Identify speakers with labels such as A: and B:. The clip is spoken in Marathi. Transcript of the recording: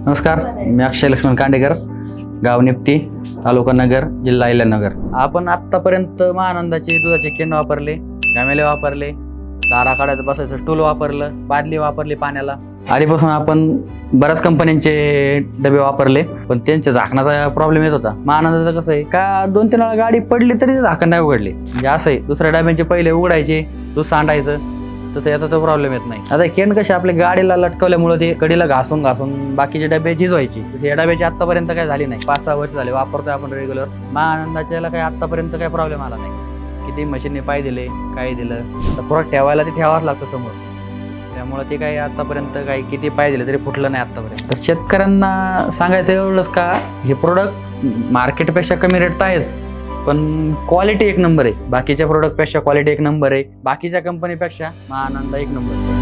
A: नमस्कार, मी अक्षय लक्ष्मण कांडेकर, गाव निप्ती, तालुका नगर, जिल्हा अहिल्यानगर. आपण आत्तापर्यंत महानंदाचे दुधाचे केन वापरले, घामेले वापरले, दारा काढायचं बसायचं स्टूल वापरलं, बादली वापरली पाण्याला. आधीपासून आपण बऱ्याच कंपन्यांचे डबे वापरले, पण त्यांच्या झाकणाचा प्रॉब्लेम येत होता. महानंदाचं कसं आहे का 2-3 वेळा गाडी पडली तरी झाकण नाही उघडले. म्हणजे असं आहे, दुसऱ्या डब्यांचे पहिले उघडायचे, दूध सांडायचं, तसं याचा तो प्रॉब्लेम येत नाही. आता केन कसे आपल्या गाडीला लटकवल्यामुळे ते कडीला घासून बाकीचे डबे झिजवायचे. तसे या डब्याची आतापर्यंत काय झाली नाही. 5-6 वर्ष झाले वापरतोय आपण रेग्युलर. महानंदाच्या याला काही आतापर्यंत काही प्रॉब्लेम आला नाही. किती मशीनने पाय दिले, काय दिलं, तर पुढं ठेवायला ते ठेवावंच लागतं समोर. त्यामुळे ते काही आतापर्यंत काही किती पाय दिले तरी फुटलं नाही आतापर्यंत. तर शेतकऱ्यांना सांगायचं एवढंच का, हे प्रोडक्ट मार्केटपेक्षा कमी रेट तर आहेच, पण क्वालिटी एक नंबर आहे. बाकीच्या प्रोडक्टपेक्षा क्वालिटी एक नंबर आहे. बाकीच्या कंपनीपेक्षा महानंदा एक नंबर आहे.